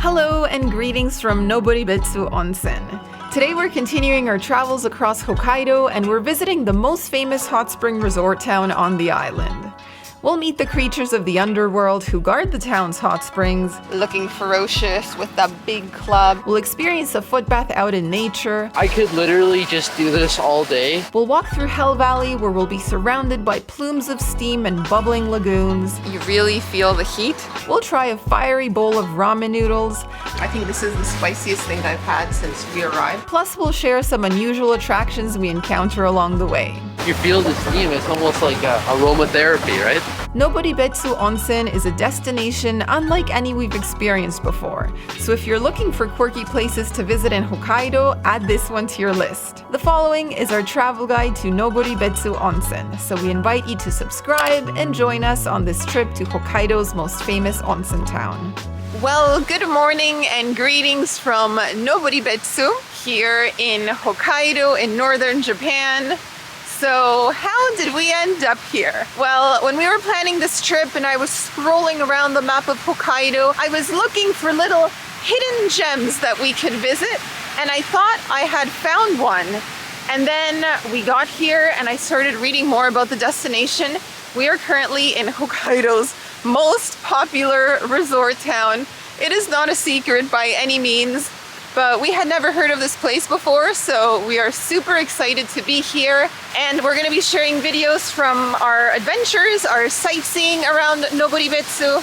Hello and greetings from Noboribetsu Onsen. Today we're continuing our travels across Hokkaido and we're visiting the most famous hot spring resort town on the island. We'll meet the creatures of the underworld who guard the town's hot springs, looking ferocious with that big club. We'll experience a footbath out in nature. I could literally just do this all day. We'll walk through Hell Valley where we'll be surrounded by plumes of steam and bubbling lagoons. You really feel the heat? We'll try a fiery bowl of ramen noodles. I think this is the spiciest thing I've had since we arrived. Plus we'll share some unusual attractions we encounter along the way. You feel the steam, it's almost like aromatherapy, right? Noboribetsu Onsen is a destination unlike any we've experienced before. So if you're looking for quirky places to visit in Hokkaido, add this one to your list. The following is our travel guide to Noboribetsu Onsen, so we invite you to subscribe and join us on this trip to Hokkaido's most famous onsen town. Well, good morning and greetings from Noboribetsu here in Hokkaido in northern Japan. So how did we end up here? Well, when we were planning this trip and I was scrolling around the map of Hokkaido, I was looking for little hidden gems that we could visit, and I thought I had found one. And then we got here and I started reading more about the destination. We are currently in Hokkaido's most popular resort town. It is not a secret by any means, but we had never heard of this place before, so we are super excited to be here. And we're going to be sharing videos from our adventures, our sightseeing around Noboribetsu,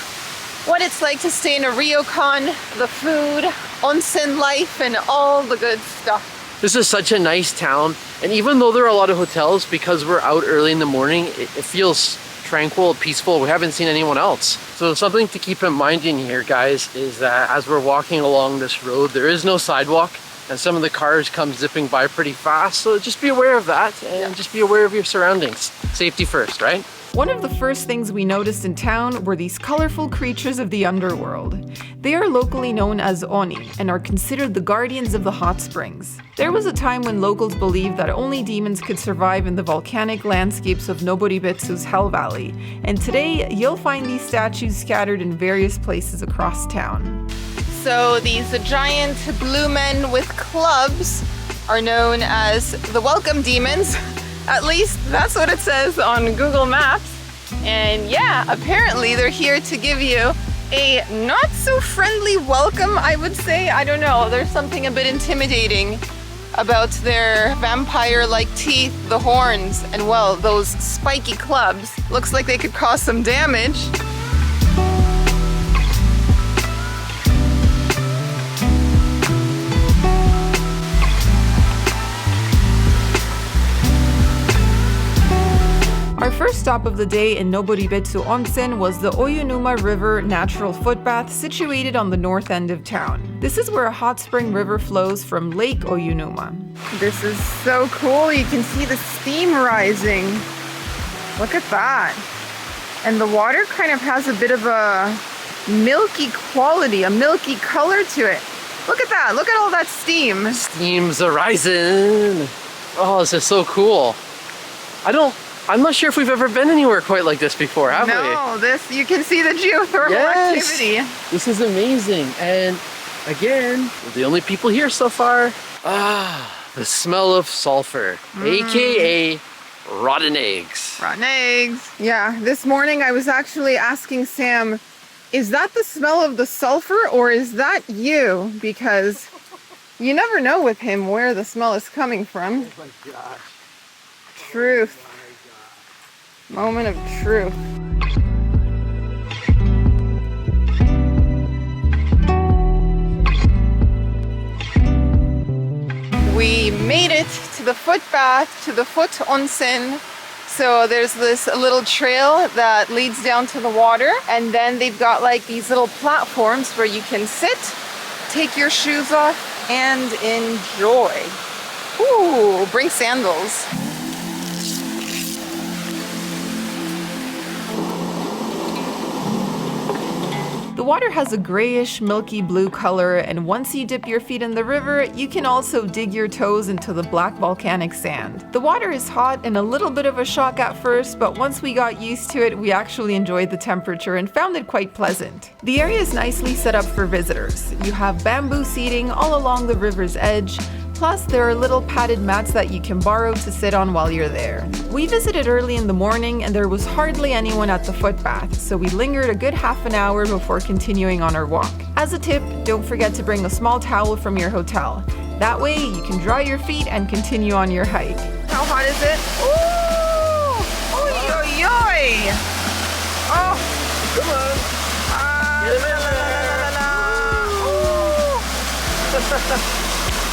what it's like to stay in a ryokan, the food, onsen life, and all the good stuff. This is such a nice town, and even though there are a lot of hotels, because we're out early in the morning, it feels tranquil, peaceful. We haven't seen anyone else. So something to keep in mind in here, guys, is that as we're walking along this road, there is no sidewalk and some of the cars come zipping by pretty fast. So just be aware of that and just be aware of your surroundings. Safety first, right? One of the first things we noticed in town were these colorful creatures of the underworld. They are locally known as Oni and are considered the guardians of the hot springs. There was a time when locals believed that only demons could survive in the volcanic landscapes of Noboribetsu's Hell Valley, and today you'll find these statues scattered in various places across town. So these giant blue men with clubs are known as the Welcome Demons. At least that's what it says on Google Maps. And yeah, apparently they're here to give you a not so friendly welcome, I would say. I don't know, there's something a bit intimidating about their vampire-like teeth, the horns, and well, those spiky clubs. Looks like they could cause some damage. Our first stop of the day in Noboribetsu Onsen was the Oyunuma River Natural Footbath situated on the north end of town. This is where a hot spring river flows from Lake Oyunuma. This is so cool. You can see the steam rising. Look at that. And the water kind of has a bit of a milky quality, a milky color to it. Look at that. Look at all that steam. Steam's arising. Oh, this is so cool. I'm not sure if we've ever been anywhere quite like this before, have we? No, you can see the geothermal activity. This is amazing. And again, we're the only people here so far. The smell of sulfur, AKA rotten eggs. Rotten eggs. Yeah, this morning I was actually asking Sam, is that the smell of the sulfur or is that you? Because you never know with him where the smell is coming from. Oh my gosh. Truth. Moment of truth. We made it to the footbath, to the foot onsen. So there's this little trail that leads down to the water, and then they've got like these little platforms where you can sit, take your shoes off, and enjoy. Ooh, bring sandals. The water has a grayish, milky blue color, and once you dip your feet in the river, you can also dig your toes into the black volcanic sand. The water is hot and a little bit of a shock at first, but once we got used to it, we actually enjoyed the temperature and found it quite pleasant. The area is nicely set up for visitors. You have bamboo seating all along the river's edge, plus there are little padded mats that you can borrow to sit on while you're there. We visited early in the morning and there was hardly anyone at the Footbath, so we lingered a good half an hour before continuing on our walk. As a tip, don't forget to bring a small towel from your hotel. That way you can dry your feet and continue on your hike. How hot is it? Ooh! Oy, oy, oy! Oh! Come on. La, la, la, la, la. Ooh!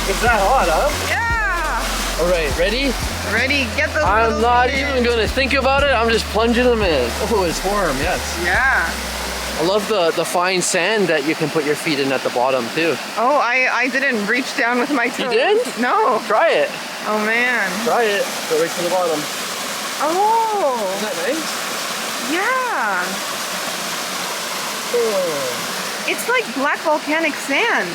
It's that hot, huh? Yeah! All right, ready? Ready? Get those I'm little not feet even in. going to think about it. I'm just plunging them in. Oh, it's warm, yes. Yeah. I love the fine sand that you can put your feet in at the bottom, too. Oh, I didn't reach down with my toes. You didn't? No. Try it. Oh, man. Try it. Go right to the bottom. Oh! Isn't that nice? Yeah! Oh. It's like black volcanic sand.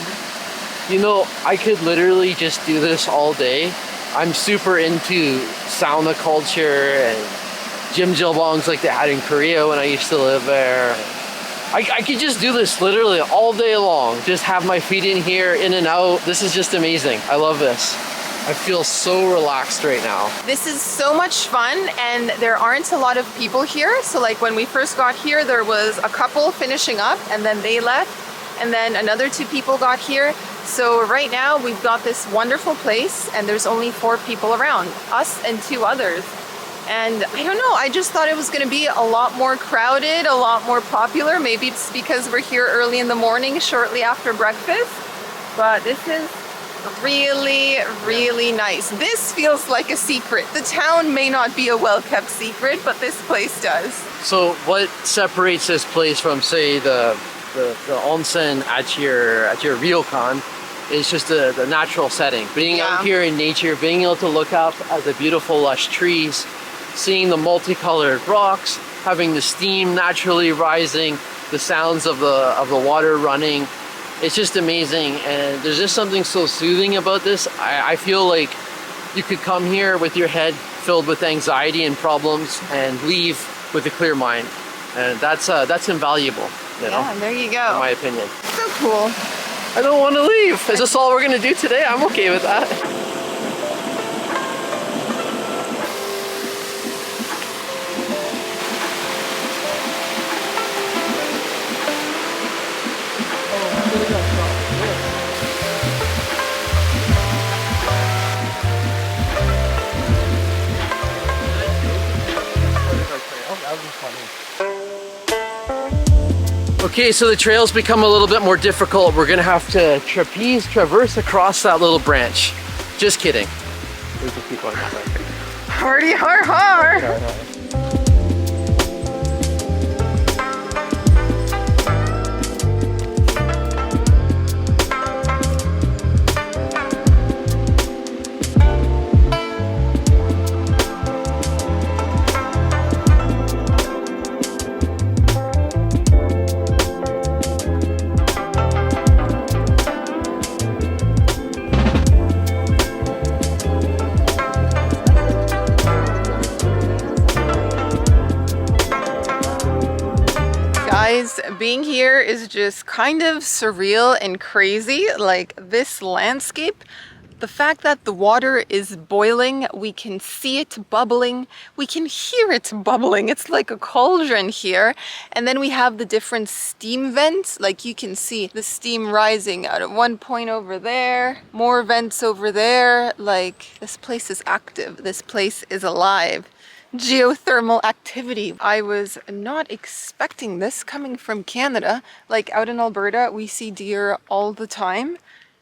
You know, I could literally just do this all day. I'm super into sauna culture and jjimjilbangs like they had in Korea when I used to live there. I could just do this literally all day long. Just have my feet in here, in and out. This is just amazing. I love this. I feel so relaxed right now. This is so much fun, and there aren't a lot of people here. So like when we first got here, there was a couple finishing up and then they left, and then another 2 people got here. So right now we've got this wonderful place and there's only 4 people around, us and 2 others. And I don't know, I just thought it was going to be a lot more crowded, a lot more popular. Maybe it's because we're here early in the morning, shortly after breakfast. But this is really, really nice. This feels like a secret. The town may not be a well-kept secret, but this place does. So what separates this place from, say, the onsen at your ryokan is just the natural setting. Being out here in nature, being able to look up at the beautiful lush trees, seeing the multicolored rocks, having the steam naturally rising, the sounds of the water running. It's just amazing, and there's just something so soothing about this. I feel like you could come here with your head filled with anxiety and problems and leave with a clear mind, and that's invaluable. You know, Yeah, there you go. in my opinion. So cool. I don't want to leave. Is this all we're gonna do today? I'm okay with that. Okay, so the trails become a little bit more difficult. We're gonna have to traverse across that little branch. Just kidding. We can keep going that way. Hardy har har! Guys, being here is just kind of surreal and crazy. Like this landscape, the fact that the water is boiling, we can see it bubbling, we can hear it bubbling. It's like a cauldron here. And then we have the different steam vents. Like you can see the steam rising out at one point over there, more vents over there. Like this place is active, this place is alive. Geothermal activity. I was not expecting this coming from Canada. Like out in Alberta, we see deer all the time.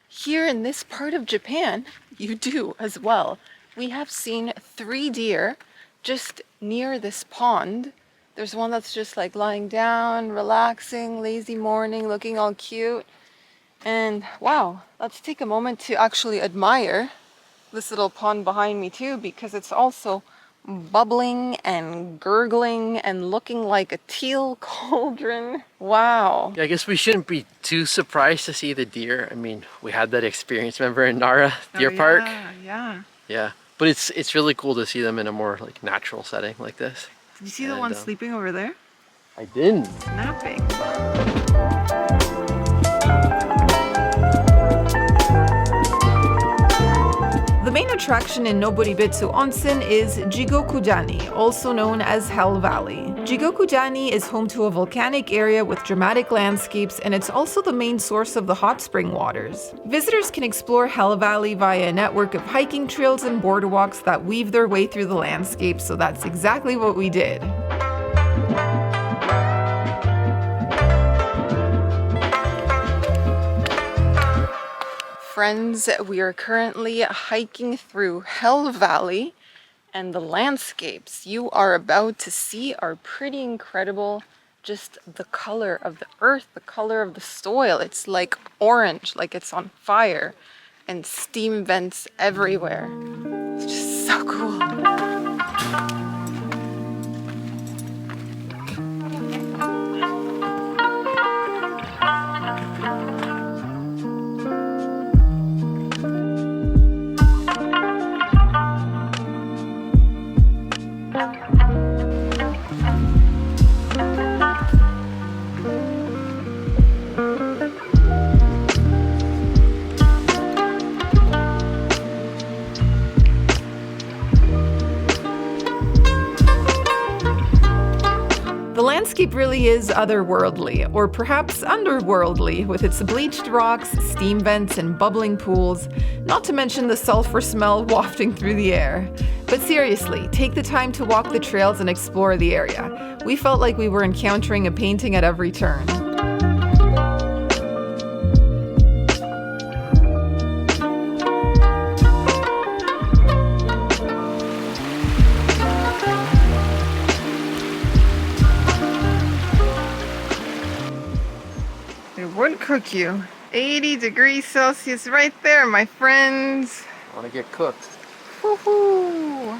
Here in this part of Japan, you do as well. We have seen 3 deer just near this pond. There's one that's just like lying down, relaxing, lazy morning, looking all cute. And wow, let's take a moment to actually admire this little pond behind me too, because it's also bubbling and gurgling and looking like a teal cauldron. Wow. Yeah, I guess we shouldn't be too surprised to see the deer. I mean, we had that experience, remember, in Nara Deer Park? Yeah. Yeah, but it's really cool to see them in a more like natural setting like this. Did you see the one sleeping over there? I didn't. Napping. The main attraction in Noboribetsu Onsen is Jigokudani, also known as Hell Valley. Jigokudani is home to a volcanic area with dramatic landscapes, and it's also the main source of the hot spring waters. Visitors can explore Hell Valley via a network of hiking trails and boardwalks that weave their way through the landscape, so that's exactly what we did. Friends, we are currently hiking through Hell Valley, and the landscapes you are about to see are pretty incredible. Just the color of the earth, the color of the soil, it's like orange, like it's on fire, and steam vents everywhere. It's just so cool. The landscape really is otherworldly, or perhaps underworldly, with its bleached rocks, steam vents, and bubbling pools, not to mention the sulfur smell wafting through the air. But seriously, take the time to walk the trails and explore the area. We felt like we were encountering a painting at every turn. Would cook you. 80 degrees Celsius right there, my friends. I want to get cooked. Woohoo!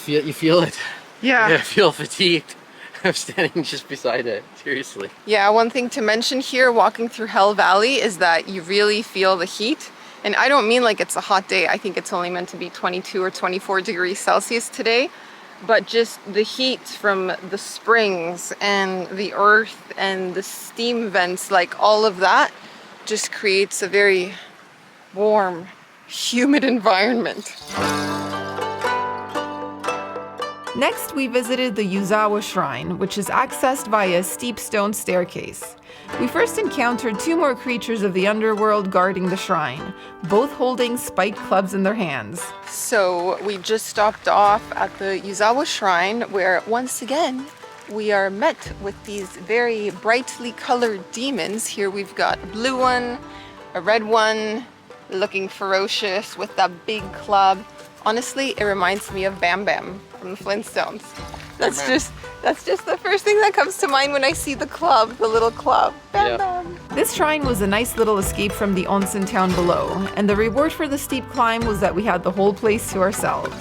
You feel it? Yeah. I feel fatigued. I'm standing just beside it, seriously. Yeah, one thing to mention here walking through Hell Valley is that you really feel the heat. And I don't mean like it's a hot day. I think it's only meant to be 22 or 24 degrees Celsius today. But just the heat from the springs and the earth and the steam vents, like all of that, just creates a very warm, humid environment. Next, we visited the Yuzawa Shrine, which is accessed via a steep stone staircase. We first encountered two more creatures of the underworld guarding the shrine, both holding spiked clubs in their hands. So we just stopped off at the Yuzawa Shrine, where once again we are met with these very brightly colored demons. Here we've got a blue one, a red one, looking ferocious with that big club. Honestly, it reminds me of Bam Bam from the Flintstones. That's just the first thing that comes to mind when I see the club, the little club. Bam Bam. This shrine was a nice little escape from the onsen town below, and the reward for the steep climb was that we had the whole place to ourselves.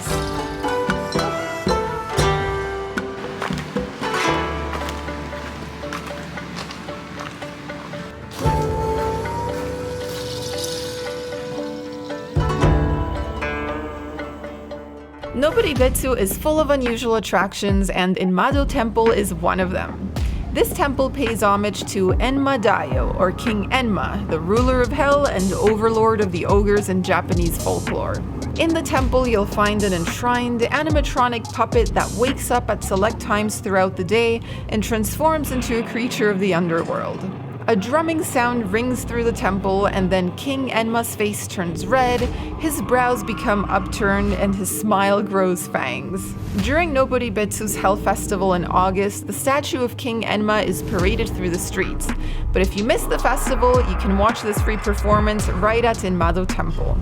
Noboribetsu is full of unusual attractions, and Enmado Temple is one of them. This temple pays homage to Enma Daio, or King Enma, the ruler of hell and overlord of the ogres in Japanese folklore. In the temple, you'll find an enshrined animatronic puppet that wakes up at select times throughout the day and transforms into a creature of the underworld. A drumming sound rings through the temple, and then King Enma's face turns red, his brows become upturned, and his smile grows fangs. During Noboribetsu's Hell Festival in August, the statue of King Enma is paraded through the streets. But if you miss the festival, you can watch this free performance right at Enmado Temple.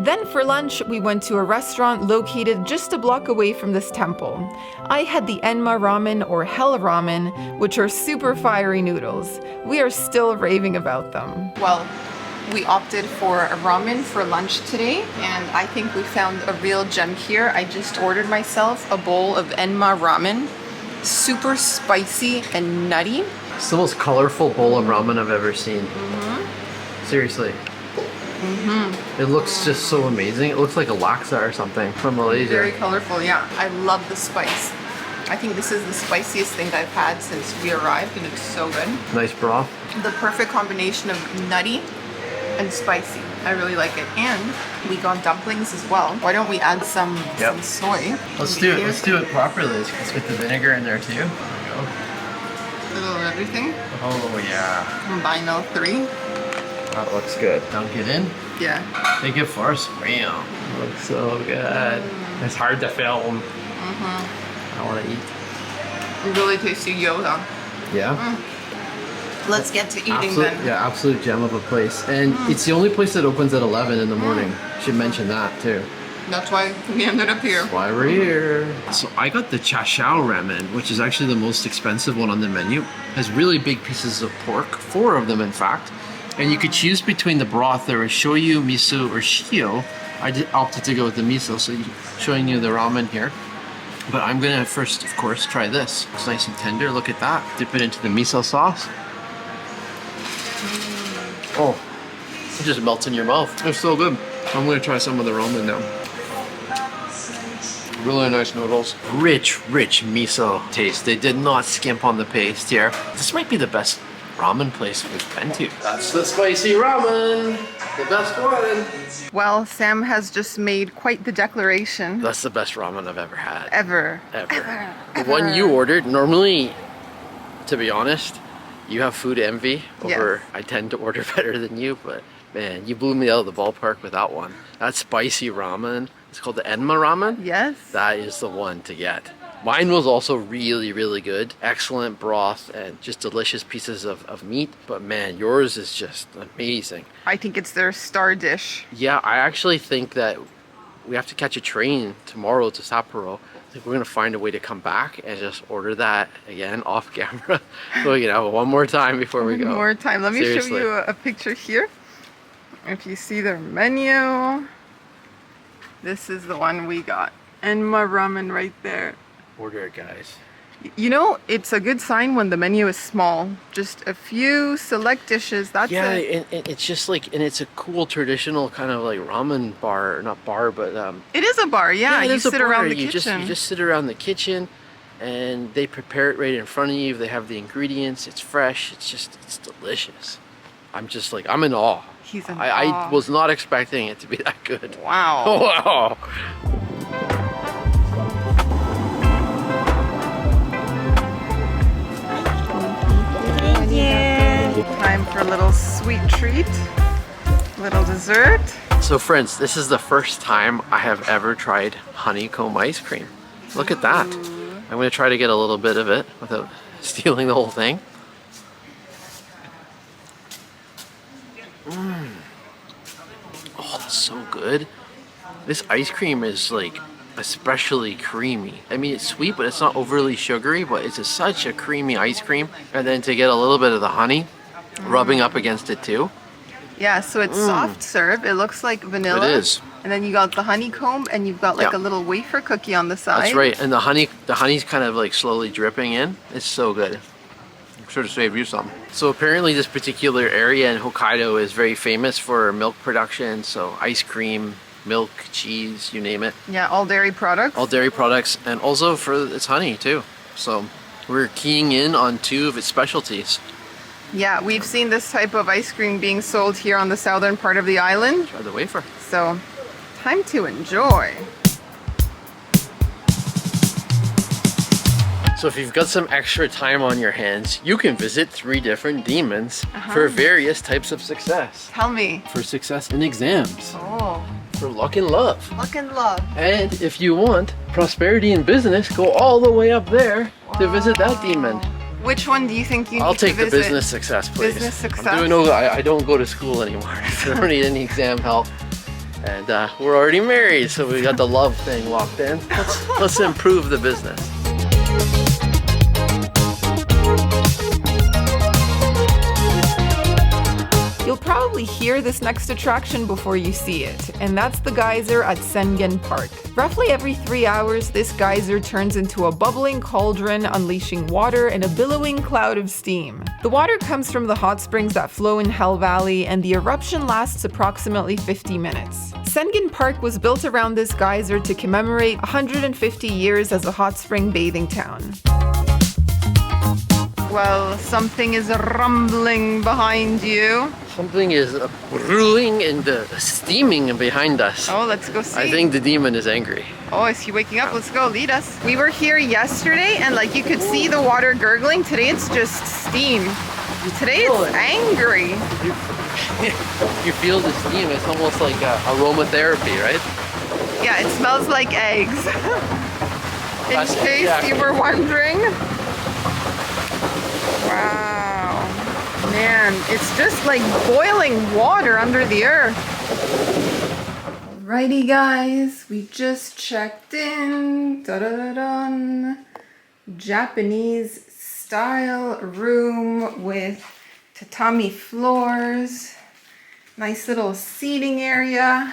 Then For lunch, we went to a restaurant located just a block away from this temple. I had the Enma Ramen or Hell Ramen, which are super fiery noodles. We are still raving about them. Well, we opted for a ramen for lunch today, and I think we found a real gem here. I just ordered myself a bowl of Enma Ramen. Super spicy and nutty. It's the most colorful bowl of ramen I've ever seen. Seriously. It looks just so amazing. It looks like a laksa or something from Malaysia. Very colorful, yeah. I love the spice. I think this is the spiciest thing I've had since we arrived, and it's so good. Nice broth. The perfect combination of nutty and spicy. I really like it. And we got dumplings as well. Why don't we add some soy? Let's do it. Let's do it properly. Let's get the vinegar in there too. There we go. A little of everything. Oh yeah. Combine all three. That looks good. Dunk it in. Yeah. Take it first. Wow. Looks so good. It's hard to film. I want to eat. Really tasty gyoza. Yeah. Let's get to eating then. Yeah, absolute gem of a place. And it's the only place that opens at 11 in the morning. Should mention that too. That's why we ended up here. That's why we're here. So I got the chashao ramen, which is actually the most expensive one on the menu. Has really big pieces of pork, 4 of them in fact. And you could choose between the broth. There was shoyu, miso, or shio. I opted to go with the miso, so showing you the ramen here. But I'm gonna first, of course, try this. It's nice and tender, look at that. Dip it into the miso sauce. Oh, it just melts in your mouth. It's so good. I'm gonna try some of the ramen now. Really nice noodles. Rich, rich miso taste. They did not skimp on the paste here. This might be the best ramen place we've been to. That's the spicy ramen. The best one. Well, Sam has just made quite the declaration. That's the best ramen I've ever had. Ever. The one you ordered, normally, to be honest, you have food envy over, I tend to order better than you, but man, you blew me out of the ballpark with that one. That spicy ramen, it's called the Enma Ramen. Yes. That is the one to get. Mine was also really, really good. Excellent broth and just delicious pieces of meat. But man, yours is just amazing. I think it's their star dish. Yeah, I actually think that we have to catch a train tomorrow to Sapporo. I think we're gonna find a way to come back and just order that again off camera. So we can have it one more time before we go. One more time. Let me Seriously. show you a picture here. If you see their menu, this is the one we got. Enma Ramen right there. Order it, guys. You know, it's a good sign when the menu is small. Just a few select dishes, that's it. And it's just like, and it's a cool traditional kind of like ramen bar, or not bar, but It is a bar, yeah. it You is a sit around bar. the You kitchen. just sit around the kitchen and they prepare it right in front of you. They have the ingredients, it's fresh, it's delicious. I'm just like, I'm in awe. He's in I awe. was not expecting it to be that good. Wow. Wow. Time for a little sweet treat, little dessert. So friends, this is the first time I have ever tried honeycomb ice cream. Look at that. I'm gonna try to get a little bit of it without stealing the whole thing. Oh, that's so good. This ice cream is like especially creamy. I mean, it's sweet, but it's not overly sugary, but it's such a creamy ice cream. And then to get a little bit of the honey rubbing up against it too. Yeah, so it's soft serve. It looks like vanilla. It is. And then you got the honeycomb, and you've got like Yeah. a little wafer cookie on the side. That's right, and the honey's kind of like slowly dripping in. It's so good. Should have saved you some. So apparently this particular area in Hokkaido is very famous for milk production, so ice cream, milk, cheese, you name it. Yeah, all dairy products. All dairy products, and also for its honey too. So we're keying in on 2 of its specialties. Yeah, we've seen this type of ice cream being sold here on the southern part of the island. Try the wafer. So, time to enjoy. So if you've got some extra time on your hands, you can visit 3 different demons for various types of success. Tell me. For success in exams, Oh, for luck and love. luck and love. And if you want prosperity in business, go all the way up there to visit that demon. Which one do you think you I'll need to take the visit? business success, please. Business success? I don't go to school anymore. I don't need any exam help. And we're already married, so we got the love thing locked in. Let's improve the business. You'll probably hear this next attraction before you see it, and that's the geyser at Sengen Park. Roughly every 3 hours, this geyser turns into a bubbling cauldron, unleashing water and a billowing cloud of steam. The water comes from the hot springs that flow in Hell Valley, and the eruption lasts approximately 50 minutes. Sengen Park was built around this geyser to commemorate 150 years as a hot spring bathing town. Well, something is rumbling behind you. Something is brewing and steaming behind us. Oh, let's go see. I think the demon is angry. Oh, is he waking up? Let's go, lead us. We were here yesterday and like you could see the water gurgling. Today it's just steam. Today it's angry. You feel the steam. It's almost like aromatherapy, right? Yeah, it smells like eggs. In case you were wondering. Wow. Man, it's just like boiling water under the earth. Alrighty guys, we just checked in. Da-da-da-dun. Japanese style room with tatami floors. Nice little seating area.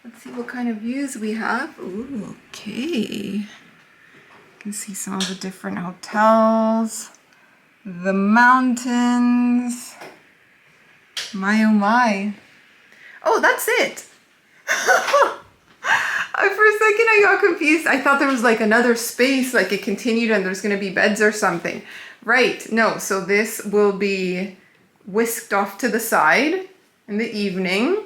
Let's see what kind of views we have. Ooh, okay. You can see some of the different hotels. The mountains. My oh my. Oh, that's it. For a second I got confused. I thought there was like another space, like it continued and there's gonna be beds or something. Right, no, so this will be whisked off to the side in the evening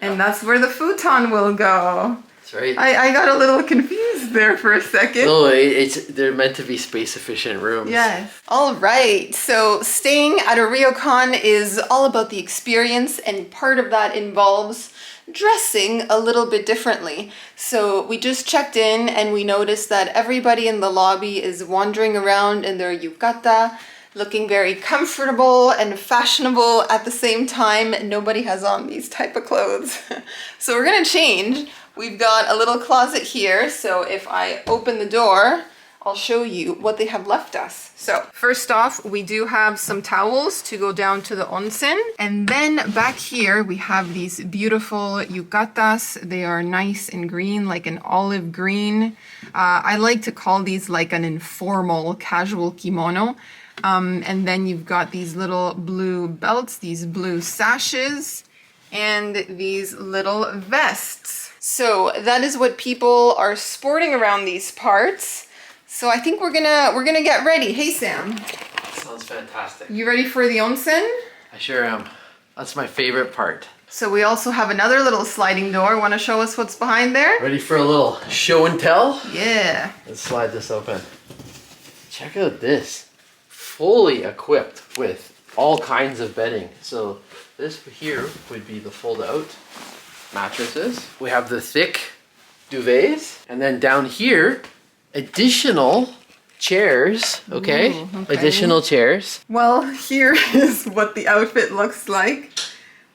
and that's where the futon will go. That's right. I got a little confused there for a second. No, they're meant to be space efficient rooms. Yes. All right. So staying at a ryokan is all about the experience, and part of that involves dressing a little bit differently. So we just checked in and we noticed that everybody in the lobby is wandering around in their yukata, looking very comfortable and fashionable at the same time. Nobody has on these type of clothes. So we're gonna change. We've got a little closet here, so if I open the door, I'll show you what they have left us. So first off, we do have some towels to go down to the onsen. And then back here, we have these beautiful yukatas. They are nice and green, like an olive green. I like to call these like an informal casual kimono. And then you've got these little blue belts, these blue sashes, and these little vests. So that is what people are sporting around these parts. So I think we're gonna get ready. Hey Sam. Sounds fantastic. You ready for the onsen? I sure am. That's my favorite part. So we also have another little sliding door. Want to show us what's behind there? Ready for a little show and tell? Yeah. Let's slide this open. Check out this. Fully equipped with all kinds of bedding. So this here would be the fold out mattresses. We have the thick duvets, and then down here, additional chairs, okay? Ooh, okay. Additional chairs. Well, here is what the outfit looks like.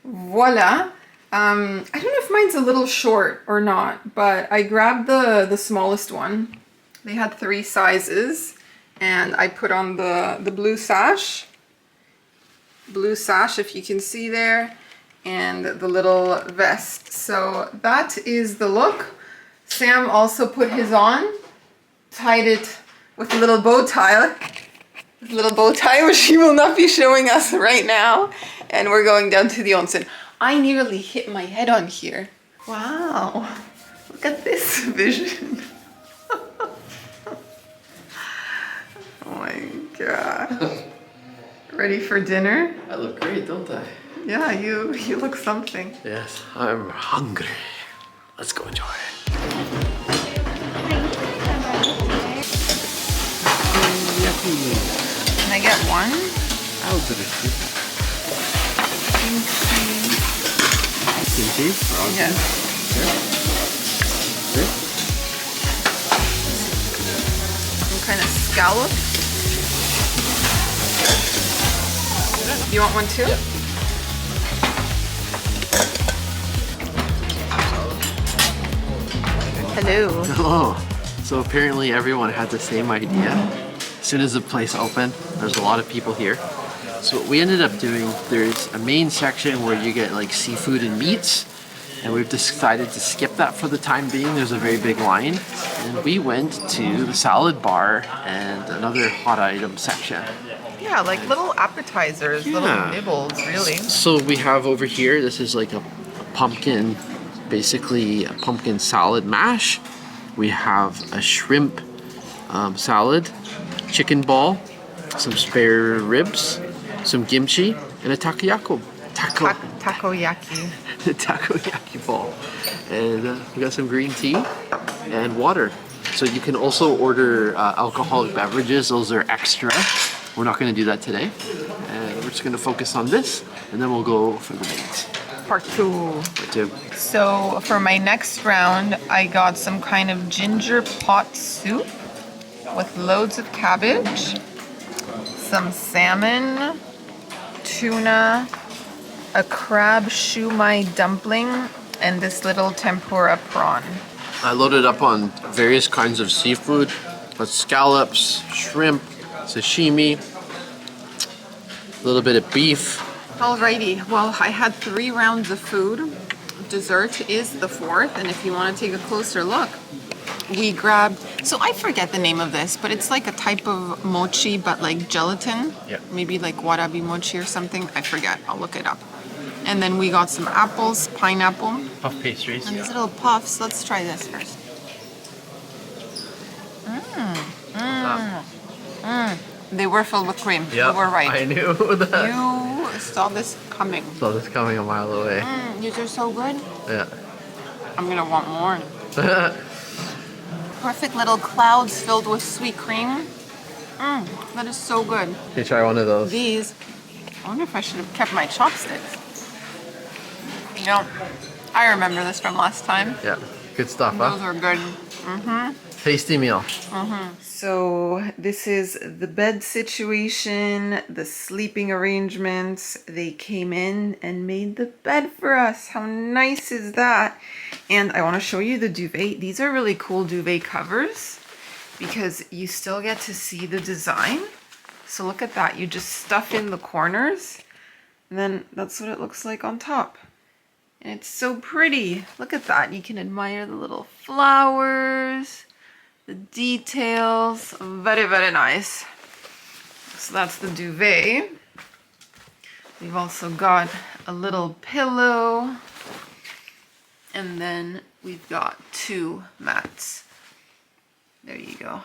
Voila. I don't know if mine's a little short or not, but I grabbed the smallest one. They had 3 sizes, and I put on the blue sash. Blue sash, if you can see there. And the little vest. So that is the look. Sam also put his on, tied it with a little bow tie. Which he will not be showing us right now. And we're going down to the onsen. I nearly hit my head on here. Wow, look at this vision. Oh my God. Ready for dinner? I look great, don't I? Yeah, you look something. Yes, I'm hungry. Let's go enjoy it. Can I get one? I'll do it. Kimchi? Yes. Some kind of scallop. You want one too? Yeah. Hello. Hello. So apparently everyone had the same idea. As soon as the place opened, there's a lot of people here. So what we ended up doing, there's a main section where you get like seafood and meats. And we've decided to skip that for the time being. There's a very big line. And we went to the salad bar and another hot item section. Yeah, like little appetizers, little nibbles, really. So we have over here, this is like a pumpkin, basically a pumpkin salad mash. We have a shrimp salad, chicken ball, some spare ribs, some kimchi, and a takoyaki. Takoyaki. Takoyaki ball. And we got some green tea and water. So you can also order alcoholic beverages. Those are extra. We're not going to do that today. And we're just going to focus on this, and then we'll go for the mains. Part two. Part two. So for my next round, I got some kind of ginger pot soup with loads of cabbage, some salmon, tuna, a crab shumai dumpling, and this little tempura prawn. I loaded up on various kinds of seafood, but scallops, shrimp, sashimi, a little bit of beef. Alrighty, well, I had 3 rounds of food. Dessert is the 4th, and if you want to take a closer look, we grabbed, so I forget the name of this, but it's like a type of mochi, but like gelatin. Yeah. Maybe like warabi mochi or something. I forget, I'll look it up. And then we got some apples, pineapple, Puff pastries. and these little puffs. Let's try this first. They were filled with cream. Yeah, You were right. I knew that. You saw this coming. Saw this coming a mile away. These are so good. Yeah. I'm gonna want more. Perfect little clouds filled with sweet cream. That is so good. You try one of those. These, I wonder if I should have kept my chopsticks. No, I remember this from last time. Yeah, good stuff, Those huh? are good. Tasty meal. So this is the bed situation, the sleeping arrangements. They came in and made the bed for us. How nice is that? And I want to show you the duvet. These are really cool duvet covers because you still get to see the design. So look at that. You just stuff in the corners and then that's what it looks like on top. And it's so pretty. Look at that. You can admire the little flowers, the details. Very, very nice. So that's the duvet. We've also got a little pillow. And then we've got 2 mats. There you go.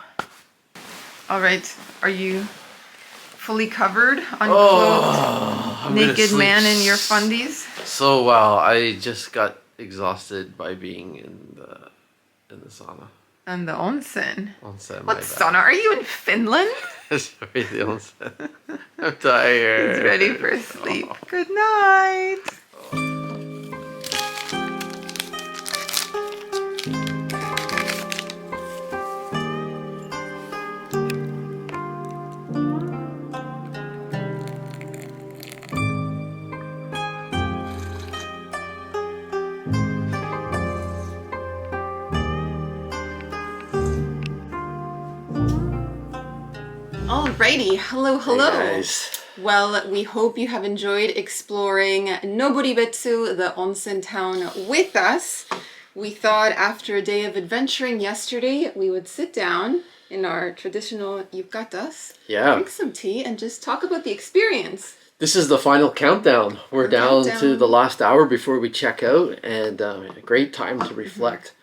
All right. Are you fully covered, unclothed, naked man in your fundies? So well, I just got exhausted by being in the sauna. And the onsen. Onsen. What sauna? Are you in Finland? Sorry, the onsen. I'm tired. He's ready for sleep. Good night. Alrighty, hello. Hey guys. Well, we hope you have enjoyed exploring Noboribetsu, the onsen town, with us. We thought after a day of adventuring yesterday, we would sit down in our traditional yukatas, drink some tea, and just talk about the experience. This is the final countdown. We're down to the last hour before we check out, and a great time to reflect.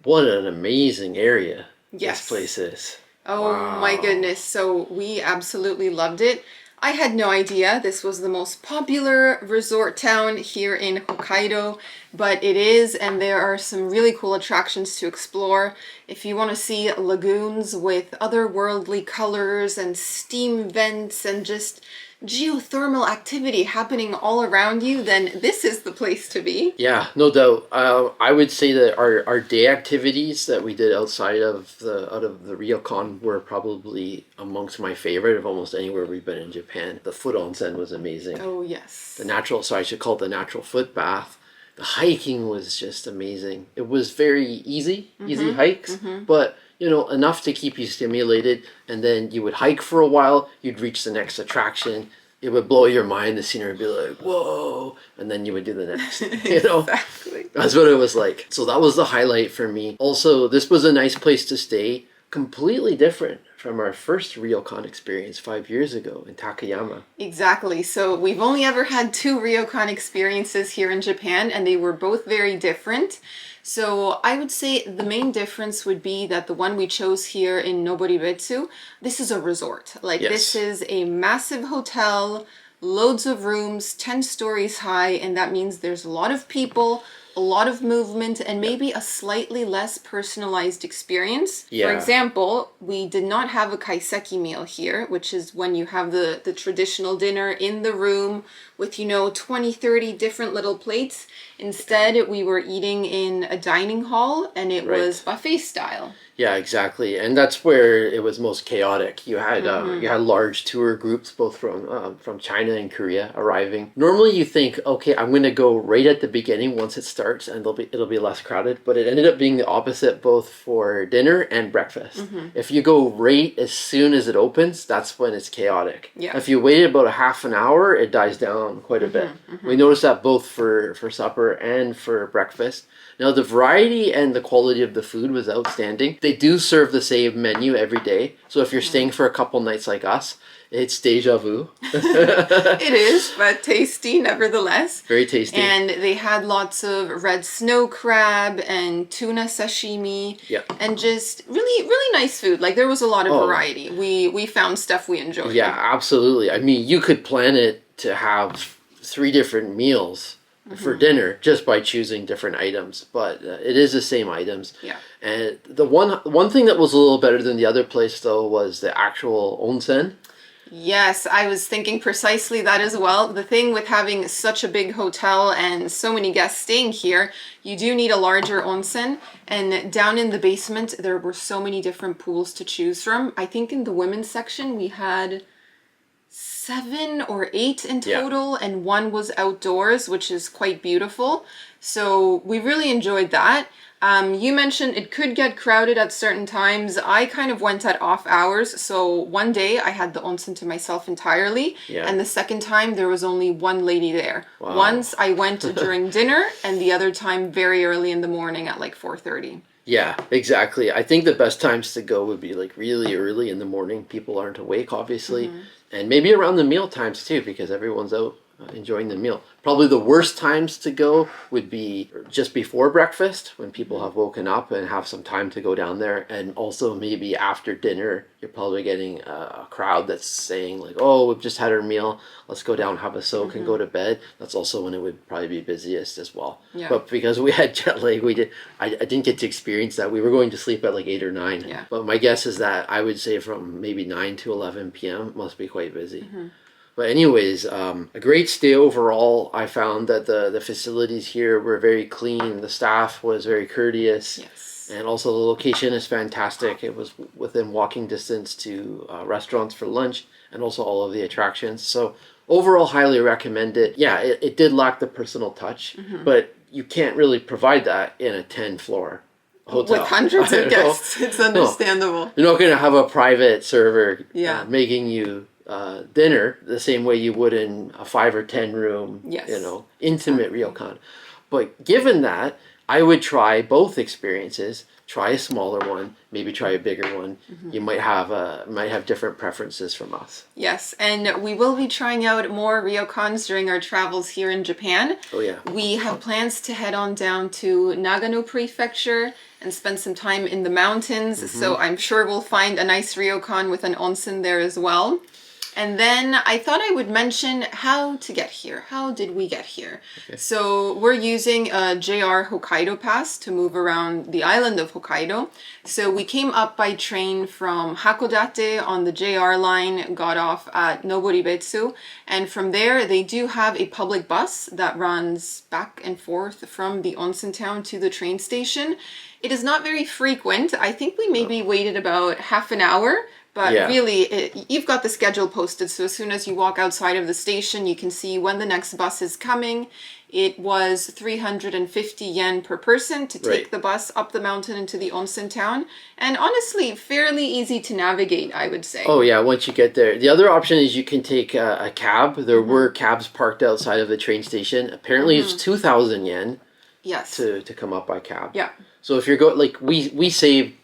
What an amazing area this place is. Oh my goodness. So we absolutely loved it. I had no idea this was the most popular resort town here in Hokkaido, but it is, and there are some really cool attractions to explore. If you want to see lagoons with otherworldly colors and steam vents and just geothermal activity happening all around you, then this is the place to be. Yeah, no doubt. I would say that our day activities that we did outside of the Ryokan were probably amongst my favorite of almost anywhere we've been in Japan. The foot onsen was amazing. Oh yes. The natural, so I should call it the natural foot bath. The hiking was just amazing. It was very easy hikes, but you know, enough to keep you stimulated. And then you would hike for a while, you'd reach the next attraction. It would blow your mind. The scenery would be like, whoa, and then you would do the next. You know, Exactly. That's what it was like. So that was the highlight for me. Also, this was a nice place to stay. Completely different from our first Ryokan experience 5 years ago in Takayama. Exactly. So we've only ever had 2 Ryokan experiences here in Japan, and they were both very different. So I would say the main difference would be that the one we chose here in Noboribetsu, this is a resort. Like this is a massive hotel, loads of rooms, 10 stories high, and that means there's a lot of people, a lot of movement, and maybe a slightly less personalized experience. For example, we did not have a kaiseki meal here, which is when you have the traditional dinner in the room with, you know, 20, 30 different little plates. Instead, we were eating in a dining hall, and it was buffet style. Yeah, exactly, and that's where it was most chaotic. You had large tour groups, both from China and Korea, arriving. Normally, you think, okay, I'm going to go right at the beginning once it starts, and it'll be less crowded. But it ended up being the opposite, both for dinner and breakfast. If you go right as soon as it opens, that's when it's chaotic. Yeah. If you waited about a half an hour, it dies down quite a bit. We noticed that both for supper and for breakfast. Now, the variety and the quality of the food was outstanding. They do serve the same menu every day. So if you're staying for a couple nights like us, it's deja vu. It is, but tasty nevertheless. Very tasty. And they had lots of red snow crab and tuna sashimi. Yeah. And just really, really nice food. Like there was a lot of variety. We found stuff we enjoyed. Yeah, absolutely. I mean, you could plan it to have 3 different meals for dinner just by choosing different items, but it is the same items. Yeah. And the one thing that was a little better than the other place though was the actual onsen. Yes, I was thinking precisely that as well. The thing with having such a big hotel and so many guests staying here, you do need a larger onsen. And down in the basement, there were so many different pools to choose from. I think in the women's section, we had 7 or 8 in total, and one was outdoors, which is quite beautiful. So we really enjoyed that. You mentioned it could get crowded at certain times. I kind of went at off hours. So one day I had the onsen to myself entirely. And the second time there was only one lady there. Wow. Once I went during dinner, and the other time very early in the morning at like 4:30. Yeah, exactly. I think the best times to go would be like really early in the morning. People aren't awake, obviously. And maybe around the meal times too, because everyone's out enjoying the meal. Probably the worst times to go would be just before breakfast, when people have woken up and have some time to go down there. And also maybe after dinner, you're probably getting a crowd that's saying like, oh, we've just had our meal, let's go down, have a soak and go to bed. That's also when it would probably be busiest as well. Yeah. But because we had jet lag, I didn't get to experience that. We were going to sleep at like 8 or 9. Yeah. But my guess is that I would say from maybe 9 to 11 p.m. must be quite busy. But anyways, a great stay overall. I found that the facilities here were very clean. The staff was very courteous. Yes. And also the location is fantastic. It was within walking distance to restaurants for lunch and also all of the attractions. So overall, highly recommend it. Yeah, it did lack the personal touch, but you can't really provide that in a 10-floor hotel. With hundreds of guests. It's understandable. No. You're not going to have a private server making you dinner the same way you would in a 5 or 10 room, intimate ryokan. But given that, I would try both experiences. Try a smaller one, maybe try a bigger one. You might have different preferences from us. Yes, and we will be trying out more ryokans during our travels here in Japan. Oh yeah. We have plans to head on down to Nagano Prefecture and spend some time in the mountains. So I'm sure we'll find a nice ryokan with an onsen there as well. And then I thought I would mention how to get here. How did we get here? Okay. So we're using a JR Hokkaido pass to move around the island of Hokkaido. So we came up by train from Hakodate on the JR line, got off at Noboribetsu, and from there they do have a public bus that runs back and forth from the onsen town to the train station. It is not very frequent. I think we maybe waited about half an hour, But Yeah. really, you've got the schedule posted, so as soon as you walk outside of the station, you can see when the next bus is coming. It was 350 yen per person to take Right. the bus up the mountain into the onsen town. And honestly, fairly easy to navigate, I would say. Oh yeah, once you get there. The other option is you can take a cab. There were cabs parked outside of the train station. Apparently it's 2,000 yen Yes. to come up by cab. Yeah. So if you're going, like we saved,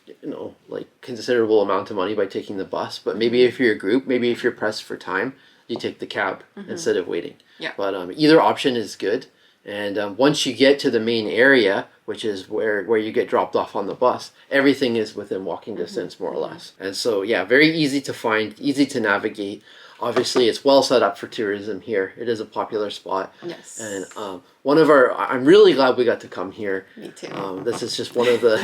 like considerable amount of money by taking the bus, but maybe if you're a group, maybe if you're pressed for time, you take the cab instead of waiting. Yeah. But either option is good. And once you get to the main area, which is where you get dropped off on the bus, everything is within walking distance, more or less. And so, yeah, very easy to find, easy to navigate. Obviously, it's well set up for tourism here. It is a popular spot. Yes. And I'm really glad we got to come here. Me too. This is just one of the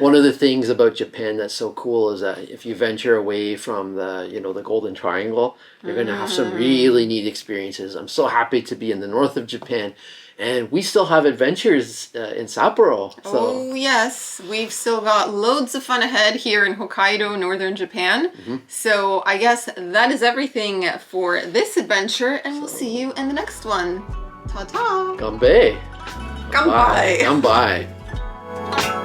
one of the things about Japan that's so cool is that if you venture away from the Golden Triangle, you're going to have some really neat experiences. I'm so happy to be in the north of Japan, and we still have adventures in Sapporo. So. Oh yes, we've still got loads of fun ahead here in Hokkaido, northern Japan. So I guess that is everything for this adventure, and we'll see you in the next one. Ta-ta! Ganbei. Ganbei! Ganbei.